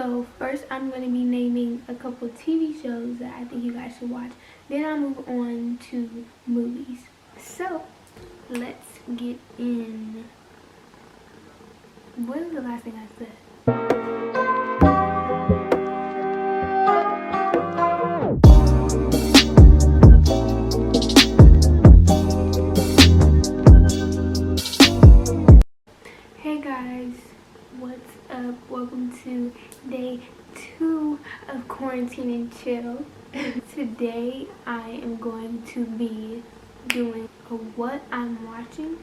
So first I'm going to be naming a couple TV shows that I think you guys should watch. Then I'll move on to movies. So let's get in. What was the last thing I said? Hey guys, what's up? Welcome to day 2 of Quarantine and Chill. Today I am going to be doing a what I'm watching,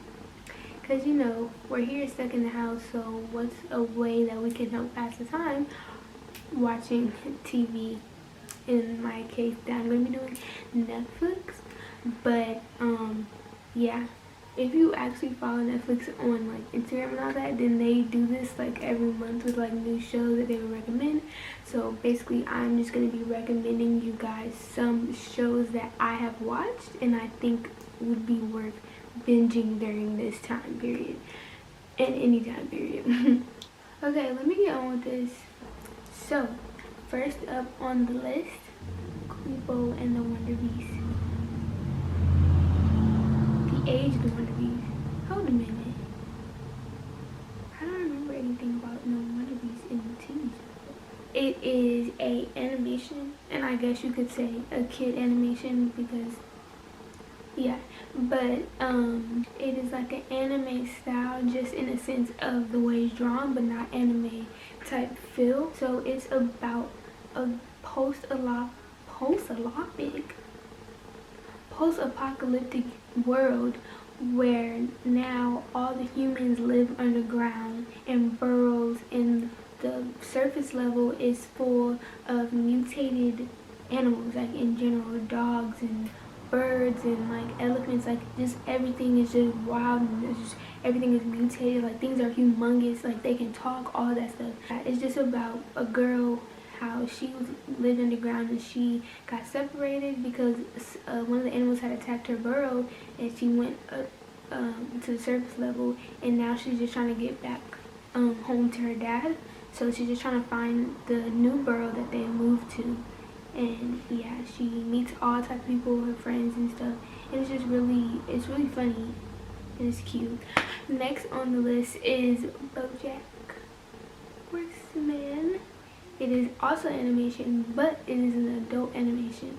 because you know we're here stuck in the house, so what's a way that we can help pass the time? Watching TV. In my case, that I'm going to be doing Netflix. But yeah, if you actually follow Netflix on like Instagram and all that, then they do this like every month with like new shows that they would recommend. So basically I'm just going to be recommending you guys some shows that I have watched and I think would be worth binging during this time period and any time period. Okay, let me get on with this. So first up on the list, Kubo and the Wonder Beast. The age of the Wonder Beast. Hold a minute. I don't remember anything about no Wonder Beast in the TV show. It is a animation, and I guess you could say a kid animation because, yeah. But it is like an anime style, just in a sense of the way it's drawn, but not anime type feel. So it's about a post-apocalyptic world where now all the humans live underground and burrows, and the surface level is full of mutated animals, like in general dogs and birds and like elephants. Like just everything is just wild, and just everything is mutated. Like things are humongous, like they can talk, all that stuff. It's just about a girl, how she lived underground and she got separated because one of the animals had attacked her burrow, and she went up to the surface level, and now she's just trying to get back home to her dad. So she's just trying to find the new burrow that they moved to. And yeah, she meets all types of people, her friends and stuff. And it's really funny and it's cute. Next on the list is BoJack Horseman. It is also animation, but it is an adult animation,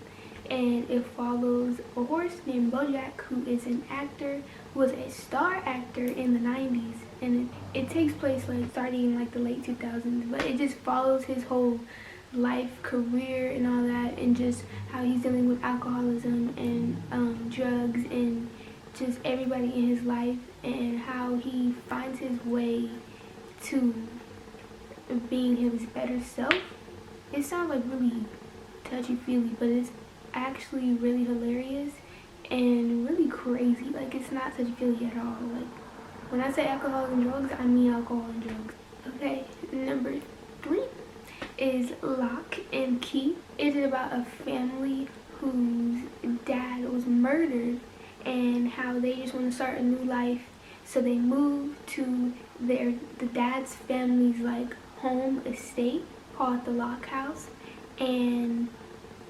and it follows a horse named BoJack, who is an actor, who was a star actor in the 90s, and it takes place like starting in like the late 2000s, but it just follows his whole life, career and all that, and just how he's dealing with alcoholism and drugs and just everybody in his life, and how he finds his way to being his better self. It sounds like really touchy-feely, but it's actually really hilarious and really crazy. Like, it's not touchy-feely at all. Like, when I say alcohol and drugs, I mean alcohol and drugs. Okay, number 3 is Lock and Key. It is about a family whose dad was murdered and how they just want to start a new life. So they move to the dad's family's like home estate called the Lock House, and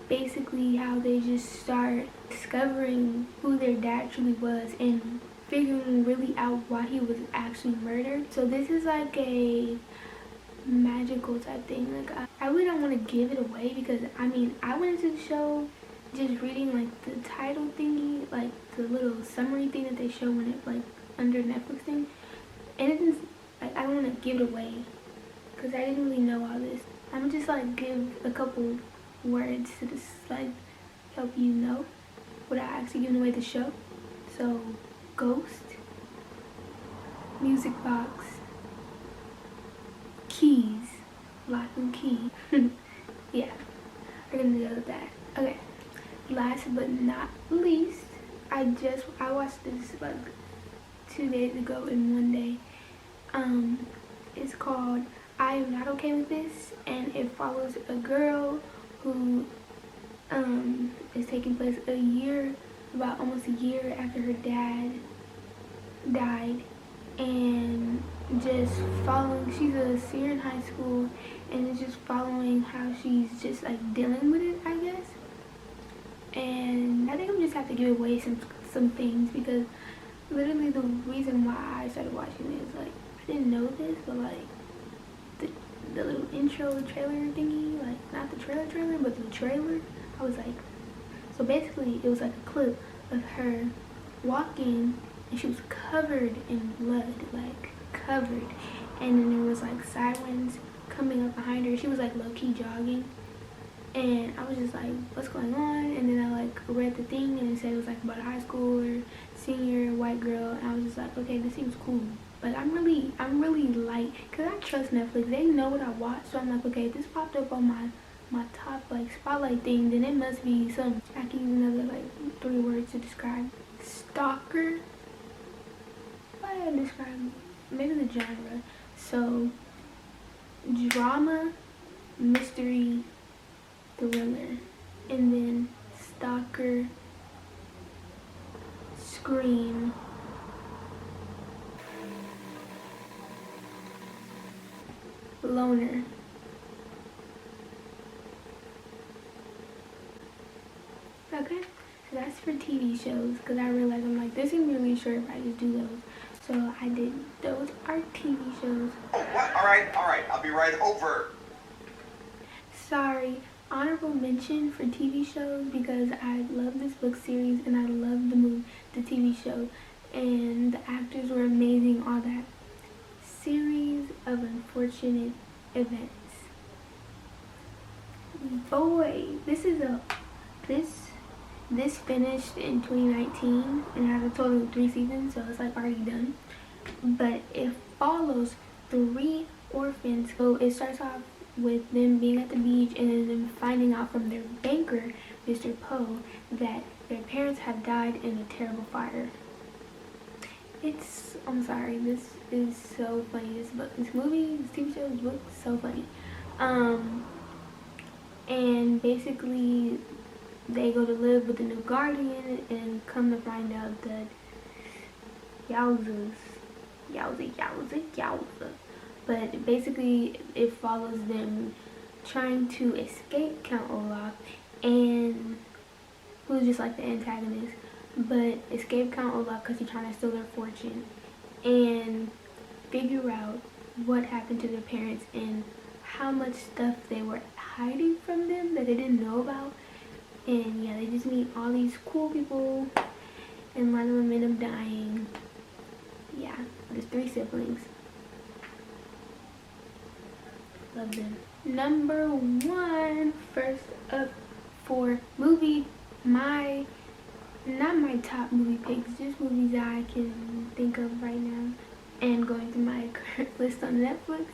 basically how they just start discovering who their dad truly was and figuring really out why he was actually murdered. So this is like a magical type thing. Like I really don't want to give it away, because I mean I went into the show just reading like the title thingy, like the little summary thing that they show when it like under Netflix thing, and it is like I don't want to give it away because I didn't really know all this. I'm just like give a couple words to just like help you know without actually giving away the show. So ghost, music box, keys, lock and key. Yeah, we're gonna go with that. Okay, last but not least, I watched this like 2 days ago in one day. It's called I Am Not Okay With This, and it follows a girl who is taking place almost a year after her dad died, and just following, she's a senior in high school, and it's just following how she's just like dealing with it, I guess. And I think I'm just have to give away some things, because literally the reason why I started watching it is like, I didn't know this, but like the little intro trailer thingy, like not the trailer, but the trailer, I was like, so basically it was like a clip of her walking, and she was covered in blood, like covered, and then there was like sirens coming up behind her. She was like low-key jogging, and I was just like, what's going on? And then I like read the thing, and it said it was like about a high schooler, senior white girl, and I was just like, okay, this seems cool. But I'm really light, because I trust Netflix. They know what I watch, so I'm like, okay, if this popped up on my top like spotlight thing, then it must be some, I can use another like 3 words to describe. Stalker. Why did I describe maybe the genre? So drama, mystery, thriller, and then stalker, scream, loner. Okay, so that's for TV shows, because I realized I'm like, this is really short if I just do those. So I did, those are TV shows. Oh, what? All right, I'll be right over. Sorry, honorable mention for TV shows, because I love this book series and I love the TV show, and the actors were amazing, all that. Series of unfortunate events. Boy, this finished in 2019 and had a total of 3 seasons, so it's like already done. But it follows 3 orphans. So it starts off with them being at the beach and then them finding out from their banker, Mr. Poe, that their parents have died in a terrible fire. I'm sorry, this is so funny. This movie, this TV show, this book, so funny. And basically they go to live with the new guardian, and come to find out that yowza. But basically it follows them trying to escape Count Olaf, and who's just like the antagonist, but escape Count Olaf because he's trying to steal their fortune, and figure out what happened to their parents and how much stuff they were hiding from them that they didn't know about. And yeah, they just meet all these cool people, and a lot of them end up dying. Yeah, there's 3 siblings. Love them. Number 1, first up for movie, not my top movie picks, just movies that I can think of right now, and going through my current list on Netflix.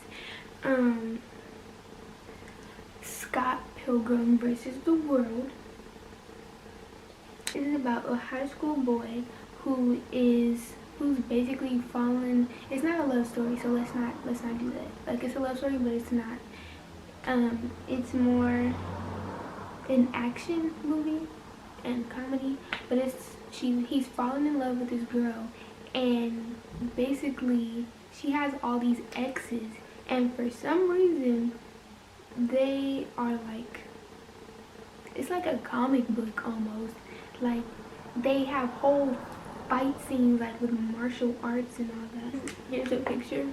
Scott Pilgrim versus the World. It is about a high school boy who's basically fallen. It's not a love story, so let's not do that. Like, it's a love story, but it's not. It's more an action movie and comedy, but he's fallen in love with this girl, and basically she has all these exes, and for some reason they are like, it's like a comic book almost. Like, they have whole fight scenes like with martial arts and all that. Here's a picture.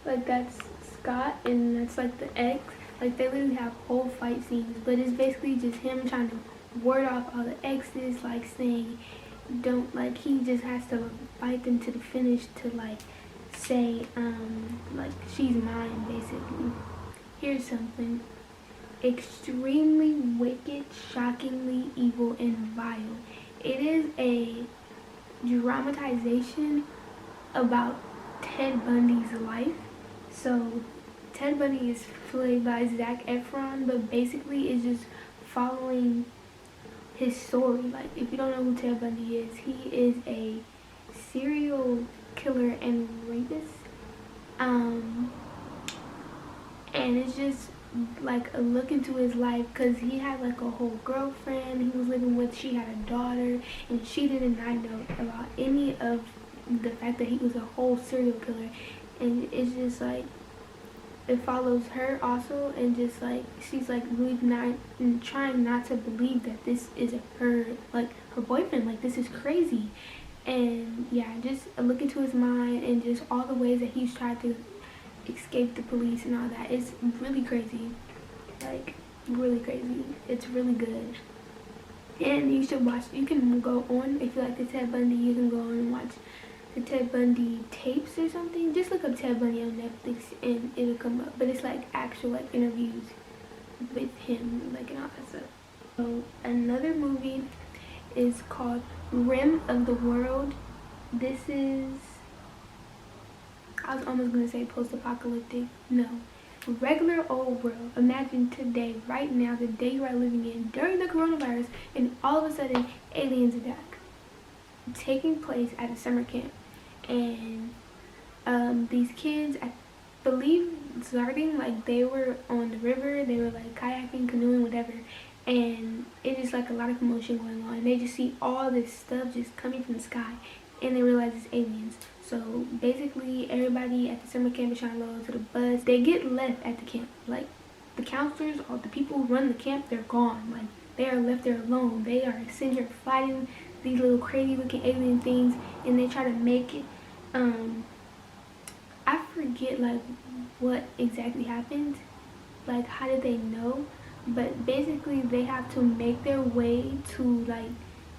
Like, that's Scott, and that's like the ex. Like, they literally have whole fight scenes, but it's basically just him trying to ward off all the exes, like saying don't, like, he just has to fight them to the finish to like say like, she's mine, basically. Here's something. Extremely wicked, shockingly evil, and vile. It is a dramatization about Ted Bundy's life. So Ted Bundy is played by Zac Efron, but basically it's just following his story. Like, if you don't know who Ted Bundy is, he is a serial killer and rapist. And it's just like a look into his life, because he had like a whole girlfriend he was living with. She had a daughter, and she did not know about any of the fact that he was a whole serial killer. And it's just like, it follows her also, and just like she's like really not trying not to believe that this is her, like her boyfriend, like this is crazy. And yeah, just a look into his mind and just all the ways that he's tried to escape the police and all that. It's really crazy, like really crazy. It's really good, and you should watch. You can go on, if you like the Ted Bundy, you can go on and watch the Ted Bundy tapes or something. Just look up Ted Bundy on Netflix and it'll come up. But it's like actual like interviews with him, like, and all that stuff. So another movie is called Rim of the World. This is, I was almost gonna say post-apocalyptic. No, regular old world. Imagine today, right now, the day you are living in during the coronavirus, and all of a sudden aliens attack. Taking place at a summer camp. And these kids, I believe, starting like they were on the river, they were like kayaking, canoeing, whatever, and it is like a lot of commotion going on, and they just see all this stuff just coming from the sky, and they realize it's aliens. So basically everybody at the summer camp is trying to load to the bus. They get left at the camp, like the counselors or the people who run the camp, they're gone. Like they are left there alone. They are sitting here fighting these little crazy looking alien things, and they try to make it. I forget like what exactly happened, like how did they know, but basically they have to make their way to like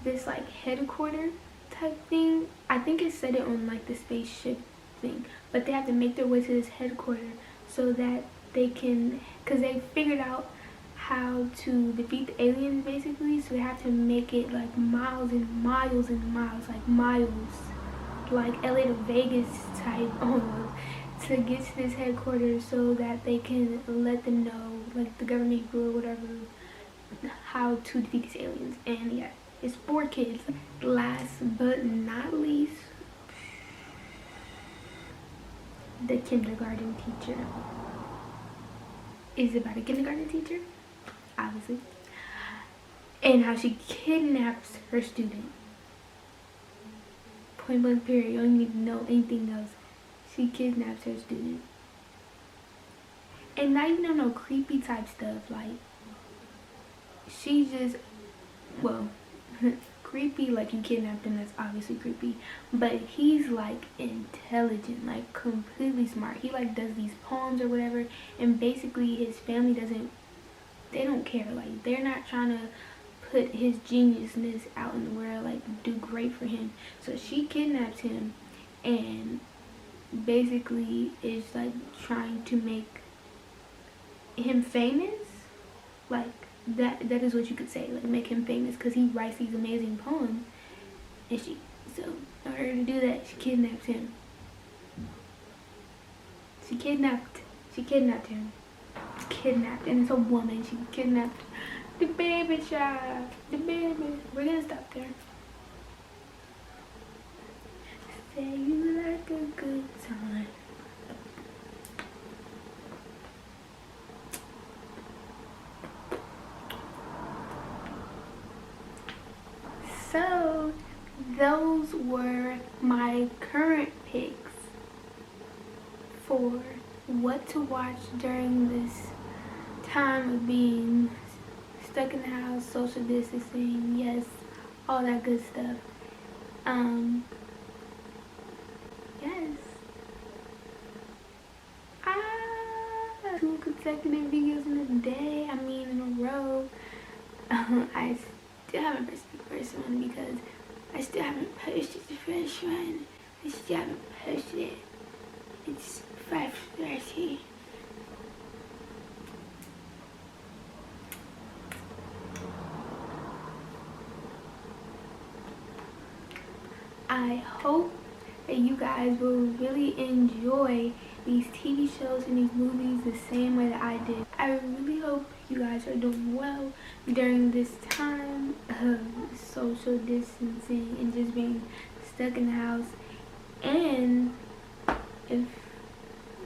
this like headquarter type thing. I think it said it on like the spaceship thing, but they have to make their way to this headquarter so that they can, because they figured out how to defeat the aliens basically, so they have to make it like miles and miles and miles, like LA to Vegas type almost, to get to this headquarters so that they can let them know, like the government or whatever, how to defeat these aliens. And yeah, it's for kids. Last but not least, the kindergarten teacher. Is about a kindergarten teacher, obviously, and how she kidnaps her student. Point blank period. You don't need to know anything else. She kidnaps her student. And not even on no creepy type stuff. Like, she just, well, creepy, like you kidnapped him, that's obviously creepy. But he's like intelligent, like completely smart. He like does these poems or whatever. And basically his family they don't care. Like, they're not trying to put his geniusness out in the world, like do great for him. So she kidnaps him and basically is like trying to make him famous. Like that is what you could say, like make him famous, because he writes these amazing poems. And so in order to do that, she kidnaps him. She kidnapped him. Kidnapped, and it's a woman. She kidnapped the baby child. The baby. We're gonna stop there. Say you like a good time. So those were my current picks for what to watch during this time of being stuck in the house, social distancing, yes, all that good stuff. Yes. 2 consecutive videos in a day, in a row. I still haven't posted the first one because I still haven't posted the first one. I still haven't posted it. It's 5:30. I hope that you guys will really enjoy these TV shows and these movies the same way that I did. I really hope you guys are doing well during this time of social distancing and just being stuck in the house. And if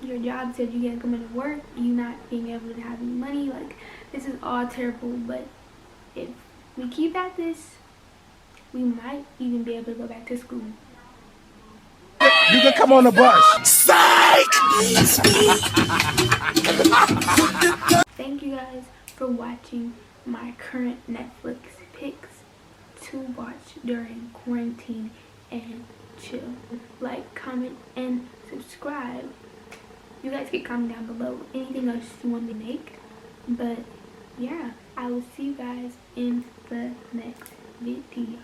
your job said you can't come into work, you not being able to have any money, like, this is all terrible. But if we keep at this, we might even be able to go back to school. You can come on the bus. Psych! Thank you guys for watching my current Netflix picks to watch during quarantine and chill. Like, comment, and subscribe. You guys can comment down below anything else you want me to make. But yeah, I will see you guys in the next video.